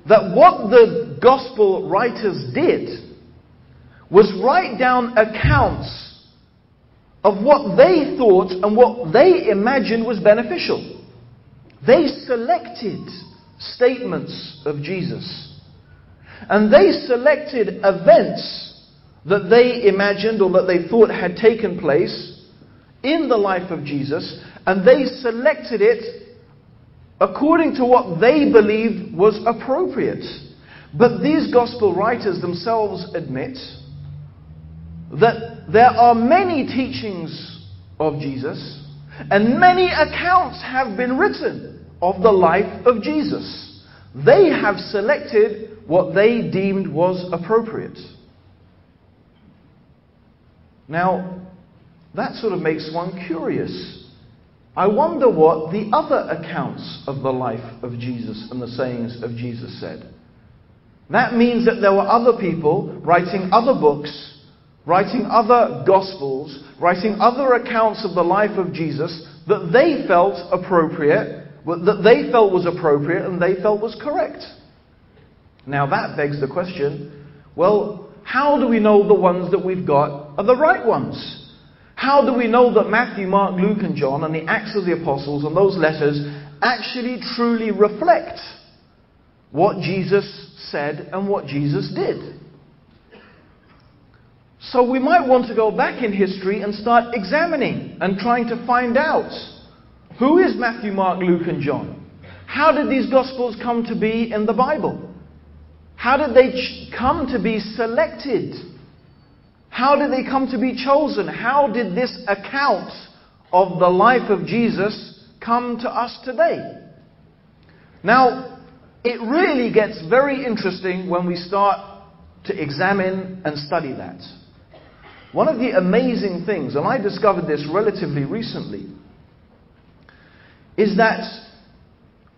that what the gospel writers did was write down accounts of what they thought and what they imagined was beneficial. They selected statements of Jesus. And they selected events that they imagined or that they thought had taken place in the life of Jesus. And they selected it according to what they believed was appropriate. But these gospel writers themselves admit that there are many teachings of Jesus and many accounts have been written of the life of Jesus. They have selected what they deemed was appropriate. Now, that sort of makes one curious. I wonder what the other accounts of the life of Jesus and the sayings of Jesus said. That means that there were other people writing other books, writing other gospels, writing other accounts of the life of Jesus that they felt appropriate, that they felt was appropriate and they felt was correct. Now that begs the question, well, how do we know the ones that we've got are the right ones? How do we know that Matthew, Mark, Luke and John and the Acts of the Apostles and those letters actually truly reflect what Jesus said and what Jesus did? So we might want to go back in history and start examining and trying to find out, who is Matthew, Mark, Luke and John? How did these Gospels come to be in the Bible? How did they come to be selected? How did they come to be chosen? How did this account of the life of Jesus come to us today? Now, it really gets very interesting when we start to examine and study that. One of the amazing things, and I discovered this relatively recently, is that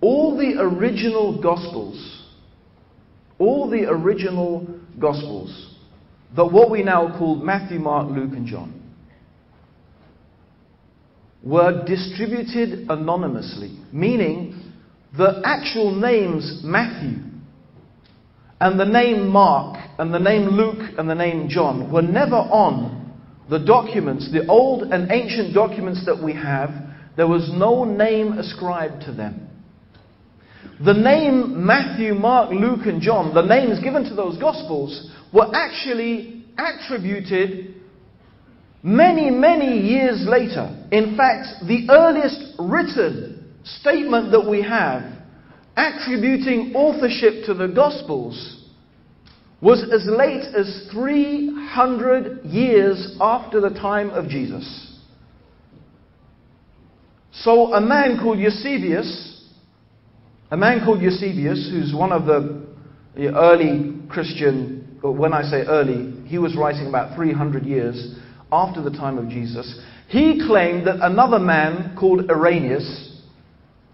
all the original Gospels, that what we now call Matthew, Mark, Luke and John, were distributed anonymously, meaning the actual names Matthew and the name Mark and the name Luke and the name John were never on the documents, the old and ancient documents that we have. There was no name ascribed to them. The name Matthew, Mark, Luke and John, the names given to those Gospels, were actually attributed many, many years later. In fact, the earliest written statement that we have attributing authorship to the Gospels was as late as 300 years after the time of Jesus. So a man called Eusebius, who's one of the early Christian, but when I say early, he was writing about 300 years after the time of Jesus. He claimed that another man called Irenaeus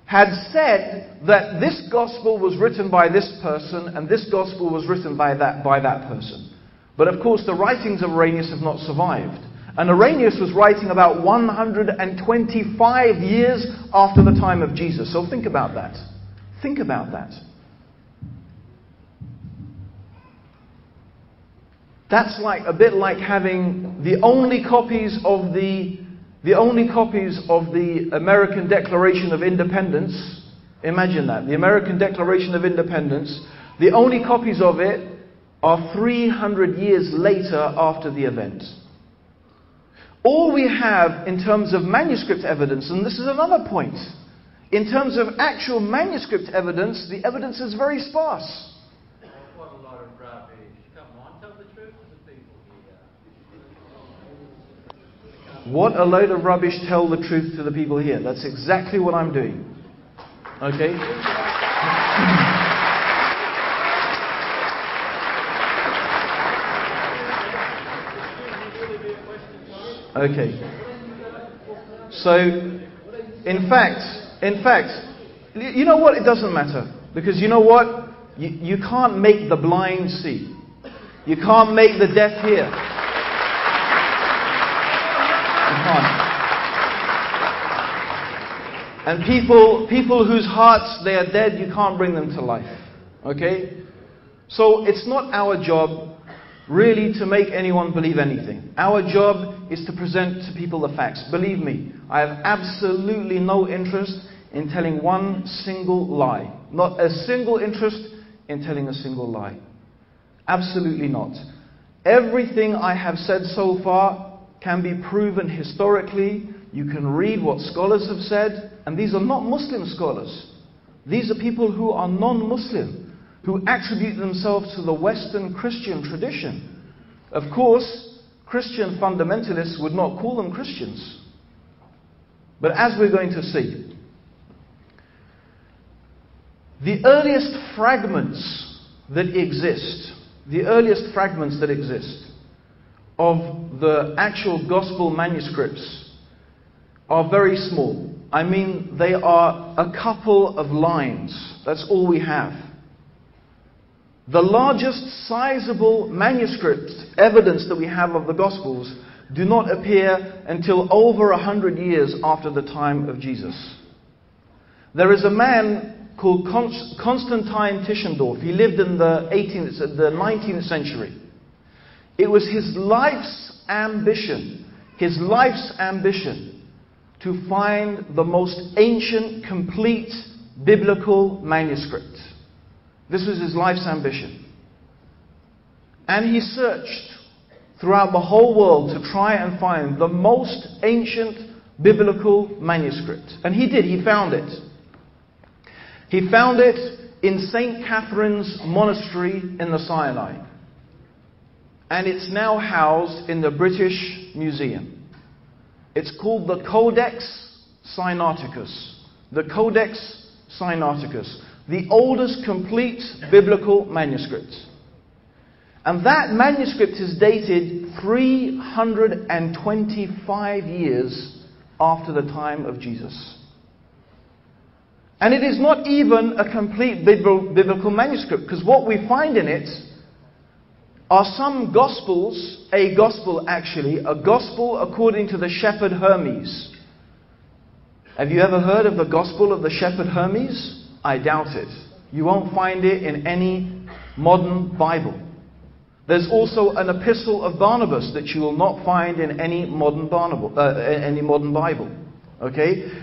had said that this gospel was written by this person and this gospel was written by that person. But of course the writings of Irenaeus have not survived. And Irenaeus was writing about 125 years after the time of Jesus. So think about that. Think about that. That's like a bit like having the only copies of the American Declaration of Independence. Imagine that. The American Declaration of Independence, the only copies of it are 300 years later after the event. All we have in terms of manuscript evidence, and this is another point, in terms of actual manuscript evidence, the evidence is very sparse. What a lot of rubbish. Come on, tell the truth to the people here. What a load of rubbish, tell the truth to the people here. That's exactly what I'm doing. Okay? Okay. So, in fact, you know what? It doesn't matter. Because you know what? You can't make the blind see. You can't make the deaf hear. You can't. And people whose hearts they are dead, you can't bring them to life. Okay? So it's not our job really to make anyone believe anything. Our job is to present to people the facts. Believe me, I have absolutely no interest in telling one single lie. Not a single interest in telling a single lie. Absolutely not. Everything I have said so far can be proven historically. You can read what scholars have said, and these are not Muslim scholars. These are people who are non-Muslim, who attribute themselves to the Western Christian tradition. Of course, Christian fundamentalists would not call them Christians. But as we're going to see, the earliest fragments that exist of the actual gospel manuscripts are very small. I mean, they are a couple of lines. That's all we have. The largest sizable manuscript evidence that we have of the Gospels do not appear until over 100 years after the time of Jesus. There is a man called Constantine Tischendorf. He lived in the 19th century. It was his life's ambition to find the most ancient, complete biblical manuscript. This was his life's ambition. And he searched throughout the whole world to try and find the most ancient biblical manuscript. And he did, he found it. He found it in St. Catherine's Monastery in the Sinai. And it's now housed in the British Museum. It's called the Codex Sinaiticus. The Codex Sinaiticus. The oldest complete biblical manuscript. And that manuscript is dated 325 years after the time of Jesus. And it is not even a complete biblical manuscript, because what we find in it are some gospels, a gospel according to the shepherd Hermes. Have you ever heard of the gospel of the shepherd Hermes? I doubt it. You won't find it in any modern Bible. There's also an epistle of Barnabas that you will not find in any modern Bible. Okay?